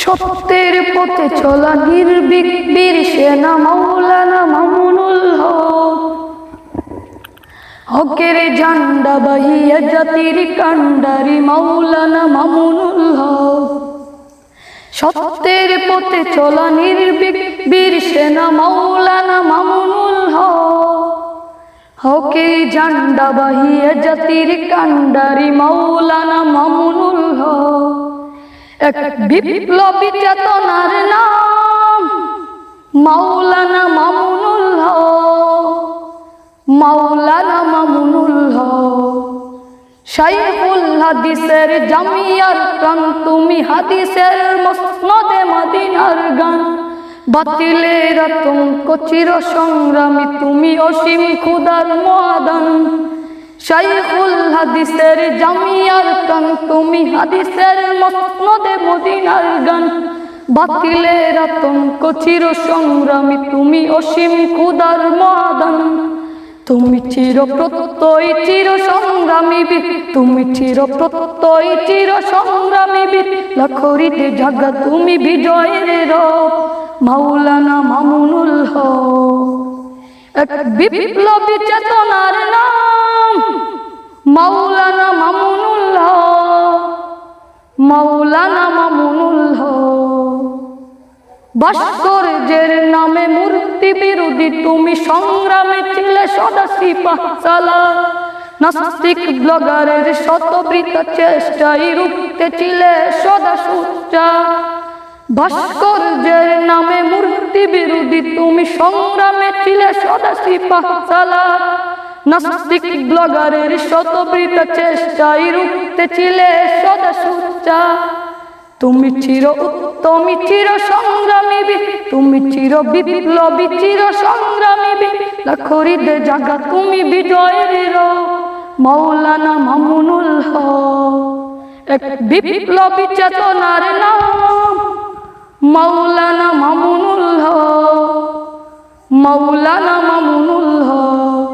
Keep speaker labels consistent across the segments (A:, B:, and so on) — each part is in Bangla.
A: সত্যের পথে চলা নির্ভীক বীর সেনা মাওলানা মামুনুল হক। হকের ঝান্ডা বাহিয়া জাতির কান্ডারি মাওলানা মামুনুল হক। সত্যের পথে চলা নির্ভীক বীর সেনা মাওলানা মামুনুল হক। হকের ঝান্ডা বাহিয়া জাতির কান্ডারি মাওলানা মামুনুল হক। এক বিপ্লবী চেতনার নাম মাওলানা মামুনুল হক। মাওলানা মামুনুল হক শাইখুল হাদিসের জামিয়ার প্রাণ তুমি, হাদিসের মসনদে মদিনার গান। বাতিলের আতঙ্ক চির সংগ্রামী তুমি, অসীম খুদার মুআদান। শাইখুল হাদিসের জামিয়ার প্রাণ তুমি, হাদিসের মসনদে মদিনার গান। বাতিলের আতঙ্ক চির সংগ্রামী তুমি, অসীম খুদার মুআদান। তুমি চির প্রত্যয় চির সংগ্রামী বীর, তুমি চির প্রত্যয় চির সংগ্রামী বীর। লাখরিতে জাগা তুমি বিজয়ের রব মাওলানা মামুনুল হক। এক বিপ্লবী চেতনার নাম মাওলানা মামুনুল হক। মাওলানা মামুনুল হক ভাস্কর্যের নামে মূর্তি বিরোধী তুমি, সংগ্রামে ছিলে সদা সিপাহ সালার। নাস্তিক ব্লগারের শতবৃত চেষ্টায় রুখতে ছিলে সদা সোচ্চার। ভাস্কর্যের নামে মূর্তি বিরোধী তুমি, সংগ্রামে ছিলে সদা সিপাহ সালার। নাস্তিক ব্লগারের শতবৃত চেষ্টায় রুখতে ছিলে সদা সোচ্চার। তুমি চির উত্তমী চির সংগ্রামী বীর, তুমি চির বিপ্লবী চির সংগ্রামী বীর। লাখরিতে জাগা তুমি বিজয়ের রব মাওলানা মামুনুল হক। এক বিপ্লবী চেতনার নাম মাওলানা মামুনুল হক। মাওলানা মামুনুল হক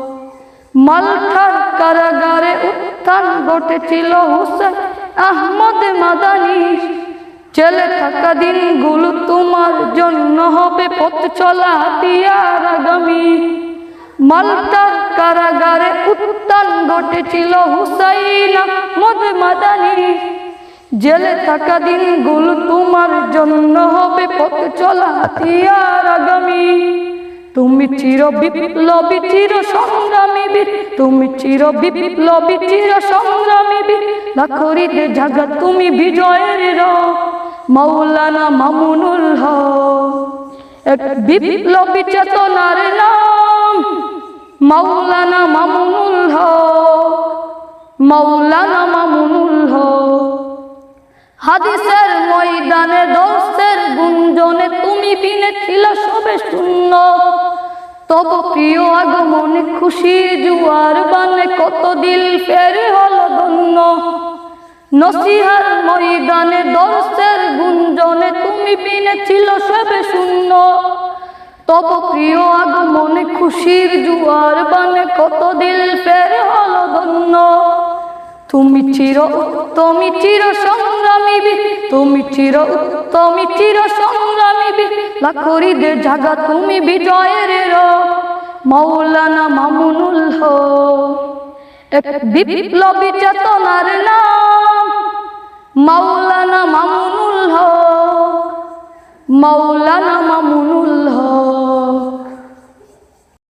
A: মালখার কারাগারে উত্থান ঘটেছিল হুসেন আহমদ মাদানির। জেলে থাকা দিনগুলো তোমার জন্য হবে পথ চলা হাতিয়ার আগামী। মালটার কারাগারে উত্থান ঘটেছিল হুসাইন আহমদ মাদানির। জেলে থাকা দিনগুলো তোমার জন্য হবে পথ চলা হাতিয়ার আগামী। তুমি চির বিপ্লবী চির সংগ্রামী বীর, তুমি চির বিপ্লবী চির সংগ্রামী বীর। লাখরিতে জাগা তুমি বিজয়ের রব মাওলানা মামুনুল হক। এক বিপ্লবী চেতনার নাম মাওলানা মামুনুল হক। মাওলানা মামুনুল হক হাদিসের ময়দানে দর্শের গুঞ্জনে তুমি বিনে ছিল সবে শূন্য। তব প্রিয় আগমনে খুশি জুয়ার বানে কত দিল ফের হলো ধন্য। নসিহার ময়দানে দর্শের গুঞ্জনে তুমি বিনে ছিল সবে শূন্য। তব প্রিয় আগমনে খুশির জুয়ার বানে কত দিল ফের হলো ধন্য। তুমি চির উত্তমী চির সংগ্রামী বীর, তুমি চির উত্তমী চির সংগ্রামী বীর। লাখরিতে জাগা তুমি বিজয়ের রব মাওলানা মামুনুল হক। এক বিপ্লবী চেতনার নাম মাওলানা মামুনুল হক। মাওলানা